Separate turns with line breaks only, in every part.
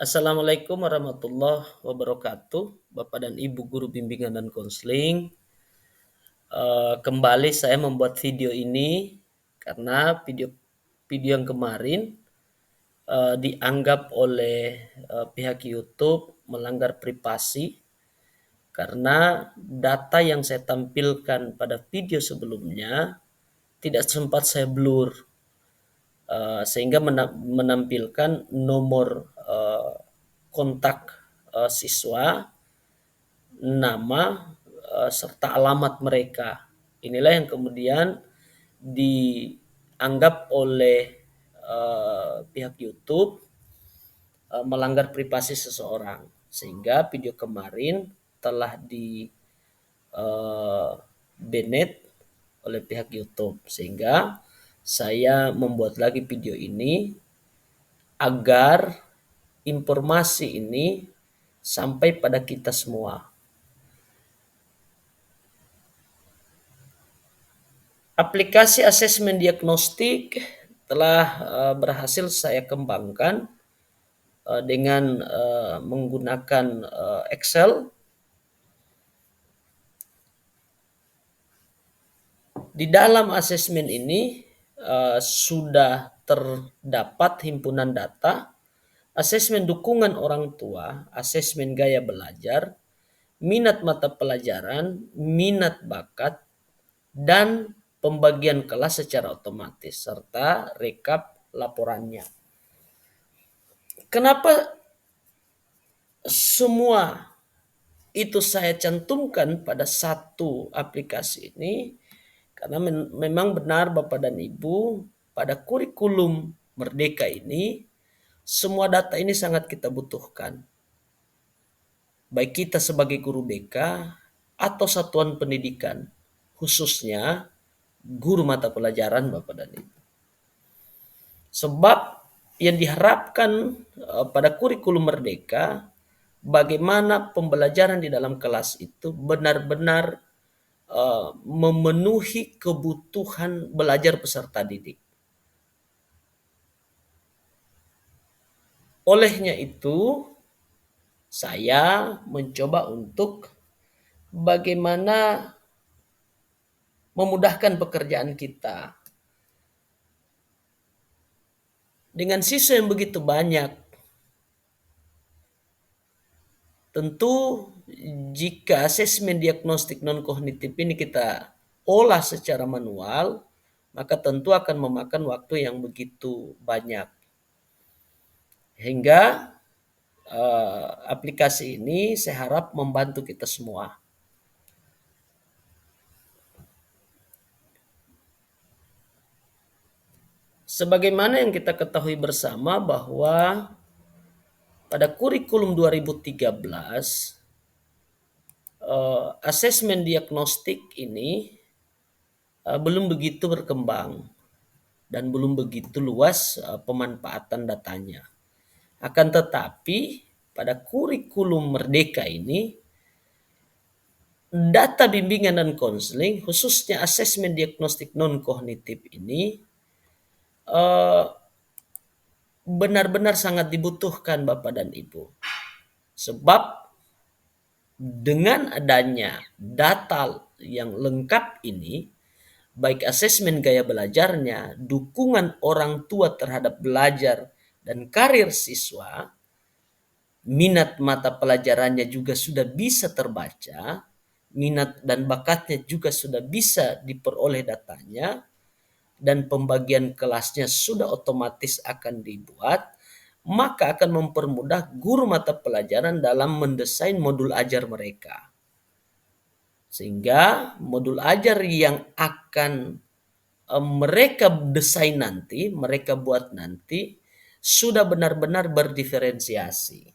Assalamualaikum warahmatullahi wabarakatuh, Bapak dan Ibu guru bimbingan dan konseling. Kembali saya membuat video ini karena video video yang kemarin dianggap oleh pihak YouTube melanggar privasi karena data yang saya tampilkan pada video sebelumnya tidak sempat saya blur, sehingga menampilkan nomor kontak siswa, nama, serta alamat mereka. Inilah yang kemudian dianggap oleh pihak YouTube melanggar privasi seseorang, sehingga video kemarin telah di banned oleh pihak YouTube, sehingga saya membuat lagi video ini agar informasi ini sampai pada kita semua. Aplikasi asesmen diagnostik telah berhasil saya kembangkan dengan menggunakan Excel. Di dalam asesmen ini sudah terdapat himpunan data, asesmen dukungan orang tua, asesmen gaya belajar, minat mata pelajaran, minat bakat, dan pembagian kelas secara otomatis, serta rekap laporannya. Kenapa semua itu saya cantumkan pada satu aplikasi ini? Karena memang benar Bapak dan Ibu, pada kurikulum Merdeka ini, semua data ini sangat kita butuhkan. Baik kita sebagai guru BK atau satuan pendidikan, khususnya guru mata pelajaran Bapak dan Ibu. Sebab yang diharapkan pada kurikulum Merdeka, bagaimana pembelajaran di dalam kelas itu benar-benar memenuhi kebutuhan belajar peserta didik. Olehnya itu, saya mencoba untuk bagaimana memudahkan pekerjaan kita. Dengan siswa yang begitu banyak, tentu jika asesmen diagnostik non-kognitif ini kita olah secara manual, maka tentu akan memakan waktu yang begitu banyak. Hingga aplikasi ini saya harap membantu kita semua. Sebagaimana yang kita ketahui bersama bahwa pada kurikulum 2013 asesmen diagnostik ini belum begitu berkembang dan belum begitu luas pemanfaatan datanya. Akan tetapi pada kurikulum Merdeka ini, data bimbingan dan konseling, khususnya asesmen diagnostik non-kognitif ini benar-benar sangat dibutuhkan Bapak dan Ibu. Sebab dengan adanya data yang lengkap ini, baik asesmen gaya belajarnya, dukungan orang tua terhadap belajar dan karir siswa, minat mata pelajarannya juga sudah bisa terbaca, minat dan bakatnya juga sudah bisa diperoleh datanya, dan pembagian kelasnya sudah otomatis akan dibuat, maka akan mempermudah guru mata pelajaran dalam mendesain modul ajar mereka. Sehingga modul ajar yang akan mereka desain nanti, mereka buat nanti, sudah benar-benar berdiferensiasi.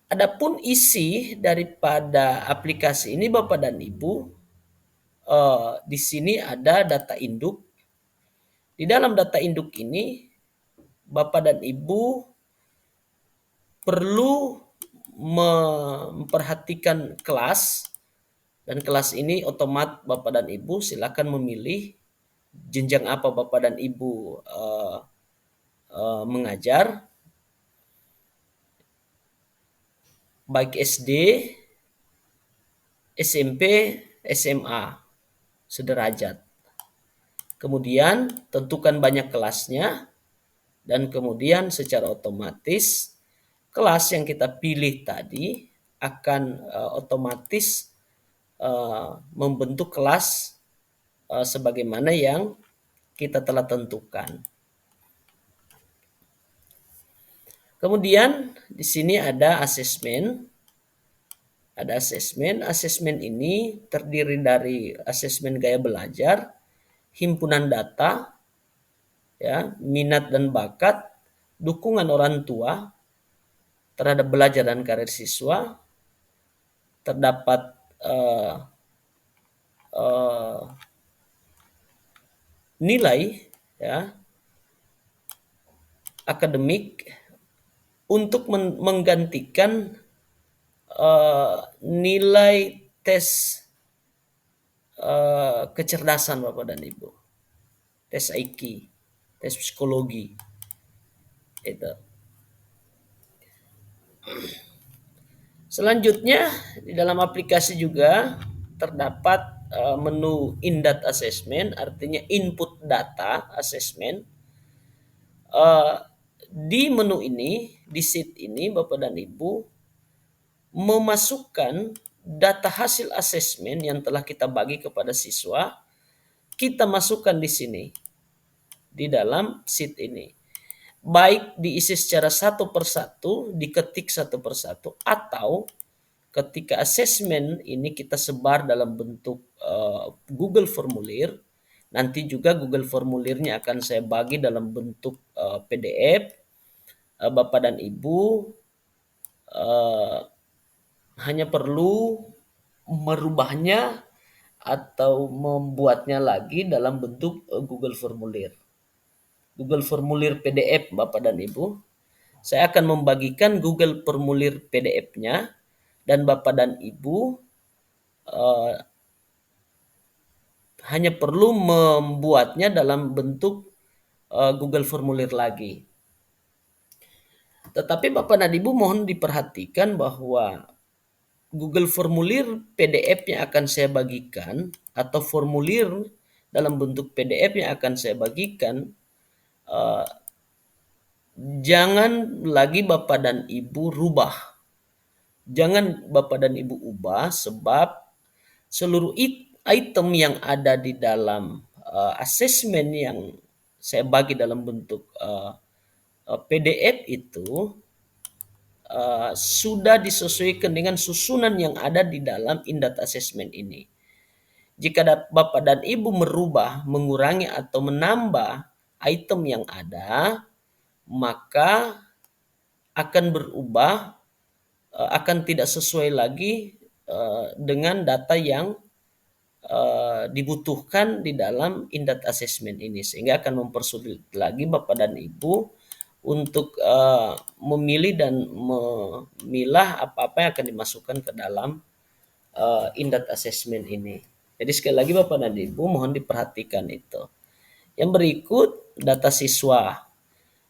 Adapun isi daripada aplikasi ini Bapak dan Ibu, di sini ada data induk. Di dalam data induk ini Bapak dan Ibu perlu memperhatikan kelas, dan kelas ini otomat Bapak dan Ibu silakan memilih jenjang apa Bapak dan Ibu mengajar. baik SD, SMP, SMA sederajat. Kemudian tentukan banyak kelasnya dan kemudian secara otomatis kelas yang kita pilih tadi akan otomatis membentuk kelas sebagaimana yang kita telah tentukan. Kemudian di sini ada asesmen. Ada asesmen. Asesmen ini terdiri dari asesmen gaya belajar, himpunan data, ya, minat dan bakat, dukungan orang tua terhadap belajar dan karir siswa, terdapat nilai, ya, akademik untuk menggantikan nilai tes kecerdasan Bapak dan Ibu, tes IQ, tes psikologi itu. Selanjutnya di dalam aplikasi juga terdapat menu in-data assessment, artinya input data assessment. Di menu ini, di sheet ini Bapak dan Ibu memasukkan data hasil asesmen yang telah kita bagi kepada siswa, kita masukkan di sini di dalam sheet ini. Baik diisi secara satu persatu, diketik satu persatu, atau ketika asesmen ini kita sebar dalam bentuk Google Formulir, nanti juga Google Formulirnya akan saya bagi dalam bentuk PDF. Bapak dan Ibu hanya perlu merubahnya atau membuatnya lagi dalam bentuk Google Formulir. Google Formulir PDF Bapak dan Ibu. Saya akan membagikan Google Formulir PDF-nya dan Bapak dan Ibu hanya perlu membuatnya dalam bentuk Google Formulir lagi. Tetapi Bapak dan Ibu mohon diperhatikan bahwa Google Formulir PDF yang akan saya bagikan atau formulir dalam bentuk PDF yang akan saya bagikan, jangan lagi Bapak dan Ibu rubah. Jangan Bapak dan Ibu ubah, sebab seluruh item yang ada di dalam asesmen yang saya bagi dalam bentuk PDF itu sudah disesuaikan dengan susunan yang ada di dalam in-data assessment ini. Jika Bapak dan Ibu merubah, mengurangi atau menambah item yang ada, maka akan berubah, akan tidak sesuai lagi dengan data yang dibutuhkan di dalam in-data assessment ini, sehingga akan mempersulit lagi Bapak dan Ibu untuk memilih dan memilah apa-apa yang akan dimasukkan ke dalam in-data assessment ini. Jadi sekali lagi Bapak dan Ibu mohon diperhatikan itu. Yang berikut data siswa.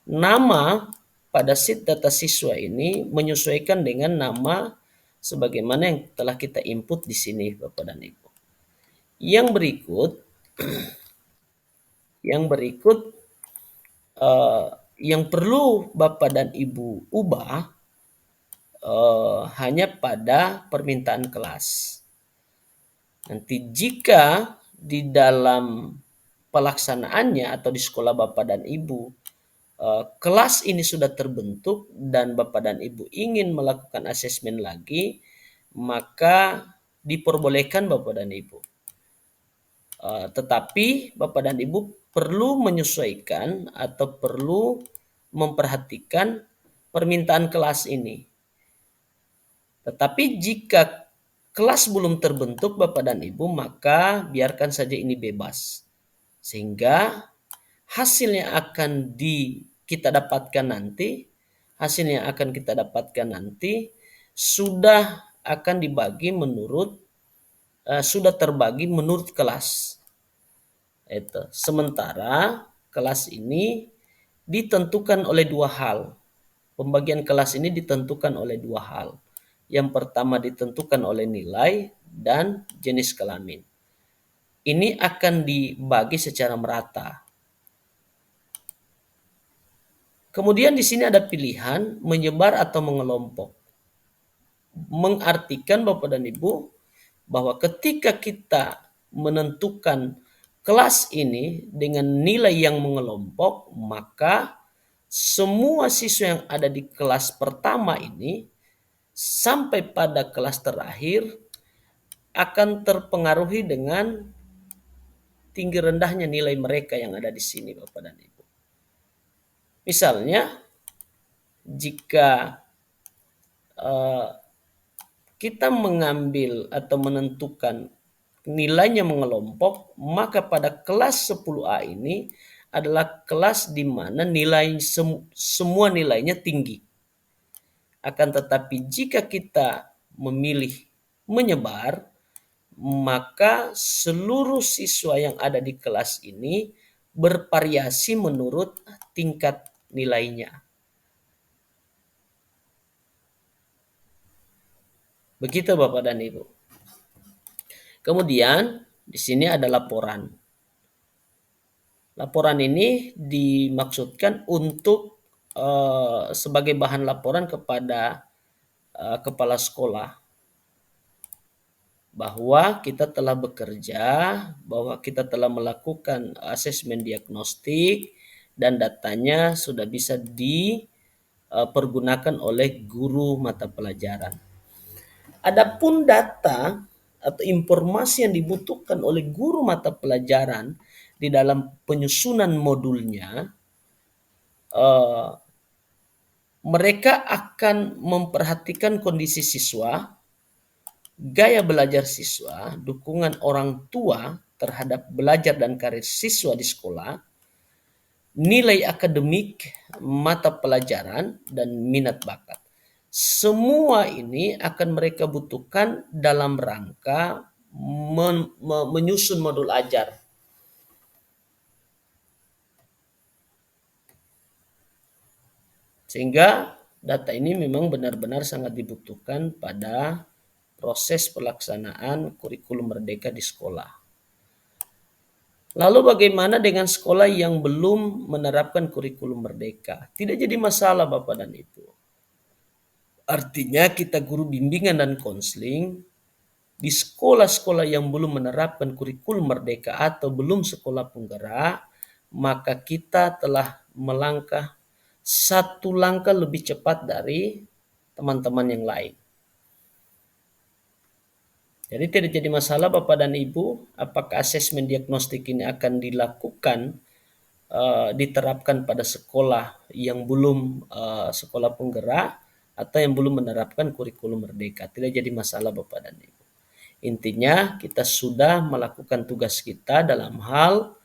Nama pada sheet data siswa ini menyesuaikan dengan nama sebagaimana yang telah kita input di sini Bapak dan Ibu. Yang berikut yang perlu Bapak dan Ibu ubah hanya pada permintaan kelas. Nanti jika di dalam pelaksanaannya atau di sekolah Bapak dan Ibu kelas ini sudah terbentuk dan Bapak dan Ibu ingin melakukan asesmen lagi, maka diperbolehkan Bapak dan Ibu. Tetapi Bapak dan Ibu perlu menyesuaikan atau perlu memperhatikan permintaan kelas ini. Tetapi jika kelas belum terbentuk Bapak dan Ibu, maka biarkan saja ini bebas. Sehingga hasilnya akan kita dapatkan nanti, sudah akan dibagi menurut sudah terbagi menurut kelas. Itu. Sementara kelas ini ditentukan oleh dua hal. Pembagian kelas ini ditentukan oleh dua hal. Yang pertama ditentukan oleh nilai dan jenis kelamin. Ini akan dibagi secara merata. Kemudian di sini ada pilihan menyebar atau mengelompok. Mengartikan Bapak dan Ibu bahwa ketika kita menentukan kelas ini dengan nilai yang mengelompok, maka semua siswa yang ada di kelas pertama ini sampai pada kelas terakhir akan terpengaruhi dengan tinggi rendahnya nilai mereka yang ada di sini Bapak dan Ibu. Misalnya jika kita mengambil atau menentukan nilainya mengelompok, maka pada kelas 10A ini adalah kelas di mana nilai semua nilainya tinggi. Akan tetapi jika kita memilih menyebar, maka seluruh siswa yang ada di kelas ini bervariasi menurut tingkat nilainya. Begitu Bapak dan Ibu. Kemudian di sini ada laporan. Laporan ini dimaksudkan untuk sebagai bahan laporan kepada kepala sekolah bahwa kita telah bekerja, bahwa kita telah melakukan asesmen diagnostik dan datanya sudah bisa dipergunakan oleh guru mata pelajaran. Adapun data atau informasi yang dibutuhkan oleh guru mata pelajaran di dalam penyusunan modulnya, mereka akan memperhatikan kondisi siswa, gaya belajar siswa, dukungan orang tua terhadap belajar dan karir siswa di sekolah, nilai akademik, mata pelajaran, dan minat bakat. Semua ini akan mereka butuhkan dalam rangka menyusun modul ajar. Sehingga data ini memang benar-benar sangat dibutuhkan pada proses pelaksanaan kurikulum merdeka di sekolah. Lalu bagaimana dengan sekolah yang belum menerapkan kurikulum merdeka? Tidak jadi masalah Bapak dan Ibu. Artinya kita guru bimbingan dan konseling di sekolah-sekolah yang belum menerapkan kurikulum merdeka atau belum sekolah penggerak, maka kita telah melangkah satu langkah lebih cepat dari teman-teman yang lain. Jadi tidak jadi masalah Bapak dan Ibu, apakah asesmen diagnostik ini akan dilakukan, diterapkan pada sekolah yang belum sekolah penggerak atau yang belum menerapkan kurikulum merdeka. Tidak jadi masalah Bapak dan Ibu. Intinya kita sudah melakukan tugas kita dalam hal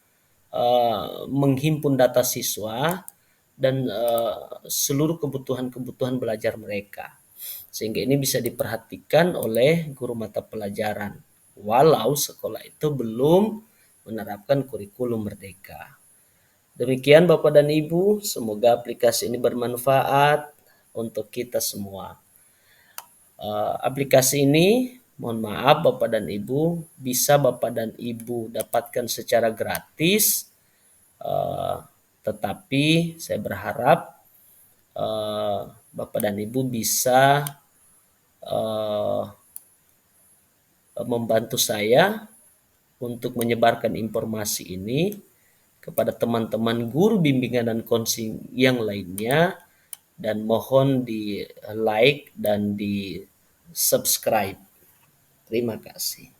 menghimpun data siswa dan seluruh kebutuhan-kebutuhan belajar mereka. Sehingga ini bisa diperhatikan oleh guru mata pelajaran. Walau sekolah itu belum menerapkan kurikulum merdeka. Demikian Bapak dan Ibu, semoga aplikasi ini bermanfaat untuk kita semua. Aplikasi ini, mohon maaf Bapak dan Ibu, bisa Bapak dan Ibu dapatkan secara gratis. Tetapi saya berharap Bapak dan Ibu bisa membantu saya untuk menyebarkan informasi ini kepada teman-teman guru bimbingan dan konseling yang lainnya, dan mohon di like dan di subscribe. Terima kasih.